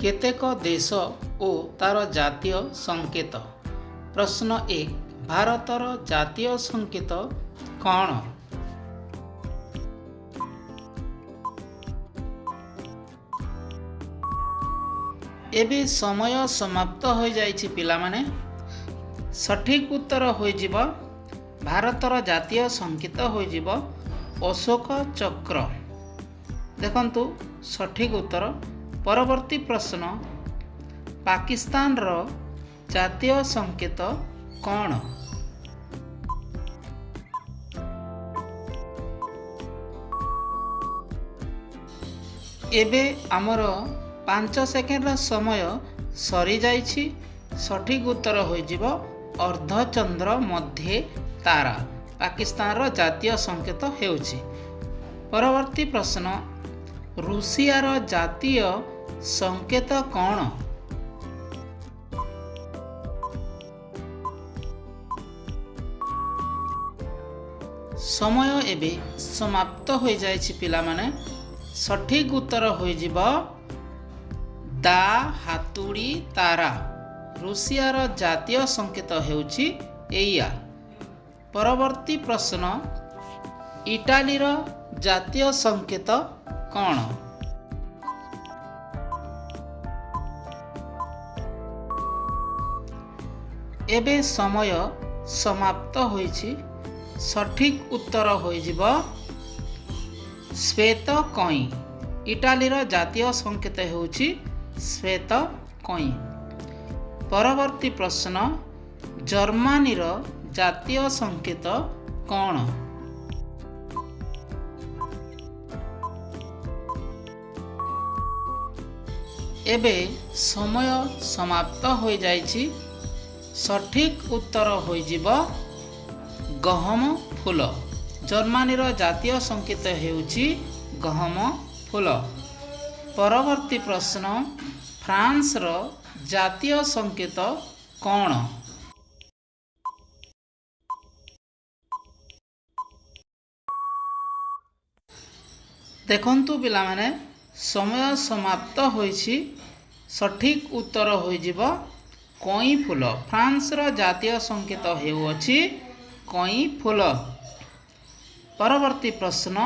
କେତେକ ଦେଶ ଓ ତାର ଜାତୀୟ ସଂକେତ। ପ୍ରଶ୍ନ 1 ଭାରତର ଜାତୀୟ ସଂକେତ କ'ଣ? ଏବେ ସମୟ ସମାପ୍ତ ହୋଇଯାଇଛି ପିଲାମାନେ। ସଠିକ୍ ଉତ୍ତର ହୋଇଯିବ ଭାରତର ଜାତୀୟ ସଂକେତ ହୋଇଯିବ ଅଶୋକ ଚକ୍ର। ଦେଖନ୍ତୁ ସଠିକ୍ ଉତ୍ତର। ପରବର୍ତ୍ତୀ ପ୍ରଶ୍ନ ପାକିସ୍ତାନର ଜାତୀୟ ସଂକେତ କ'ଣ? ଏବେ ଆମର 5 ସେକେଣ୍ଡର ସମୟ ସରିଯାଇଛି। ସଠିକ୍ ଉତ୍ତର ହୋଇଯିବ ଅର୍ଦ୍ଧଚନ୍ଦ୍ର ମଧ୍ୟେ ତାରା। ପାକିସ୍ତାନର ଜାତୀୟ ସଂକେତ ହେଉଛି। ପରବର୍ତ୍ତୀ ପ୍ରଶ୍ନ ରୁଷିଆର ଜାତୀୟ ସଂକେତ କ'ଣ? ସମୟ ଏବେ ସମାପ୍ତ ହୋଇଯାଇଛି ପିଲାମାନେ। ସଠିକ୍ ଉତ୍ତର ହୋଇଯିବ ଦା ହାତୁଡ଼ି ତାରା। ରୁଷିଆର ଜାତୀୟ ସଂକେତ ହେଉଛି ଏଇଆ। ପରବର୍ତ୍ତୀ ପ୍ରଶ୍ନ ଇଟାଲୀର ଜାତୀୟ ସଂକେତ କ'ଣ? ଏବେ ସମୟ ସମାପ୍ତ ହୋଇଛି। ସଠିକ୍ ଉତ୍ତର ହୋଇଯିବ ଶ୍ଵେତ କଇଁ। ଇଟାଲୀର ଜାତୀୟ ସଂକେତ ହେଉଛି ଶ୍ଵେତ କଇଁ। ପରବର୍ତ୍ତୀ ପ୍ରଶ୍ନ ଜର୍ମାନୀର ଜାତୀୟ ସଂକେତ କ'ଣ? ଏବେ ସମୟ ସମାପ୍ତ ହୋଇଯାଇଛି। ସଠିକ୍ ଉତ୍ତର ହୋଇଯିବ ଗହମ ଫୁଲ। ଜର୍ମାନୀର ଜାତୀୟ ସଂକେତ ହେଉଛି ଗହମ ଫୁଲ। ପରବର୍ତ୍ତୀ ପ୍ରଶ୍ନ ଫ୍ରାନ୍ସର ଜାତୀୟ ସଂକେତ କ'ଣ? ଦେଖନ୍ତୁ ପିଲାମାନେ ସମୟ ସମାପ୍ତ ହୋଇଛି। ସଠିକ୍ ଉତ୍ତର ହୋଇଯିବ କଇଁ ଫୁଲ। ଫ୍ରାନ୍ସର ଜାତୀୟ ସଂକେତ ହେଉଅଛି କଇଁ ଫୁଲ। ପରବର୍ତ୍ତୀ ପ୍ରଶ୍ନ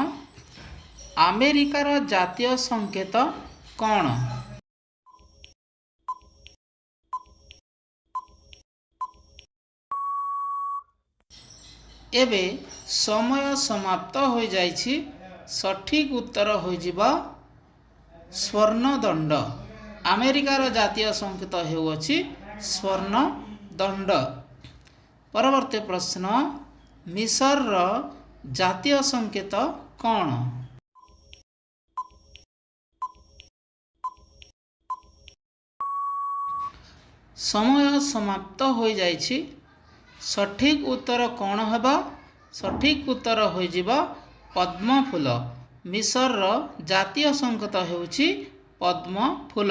ଆମେରିକାର ଜାତୀୟ ସଂକେତ କ'ଣ? ଏବେ ସମୟ ସମାପ୍ତ ହୋଇଯାଇଛି। ସଠିକ୍ ଉତ୍ତର ହୋଇଯିବ ସ୍ୱର୍ଣ୍ଣଦଣ୍ଡ। ଆମେରିକାର ଜାତୀୟ ସଂକେତ ହେଉଅଛି ସ୍ୱର୍ଣ୍ଣଦଣ୍ଡ। ପରବର୍ତ୍ତୀ ପ୍ରଶ୍ନ ମିଶରର ଜାତୀୟ ସଂକେତ କ'ଣ? ସମୟ ସମାପ୍ତ ହୋଇଯାଇଛି। ସଠିକ୍ ଉତ୍ତର କ'ଣ ହେବ? ସଠିକ୍ ଉତ୍ତର ହୋଇଯିବ ପଦ୍ମ ଫୁଲ। ମିଶରର ଜାତୀୟ ସଂକେତ ହେଉଛି ପଦ୍ମ ଫୁଲ।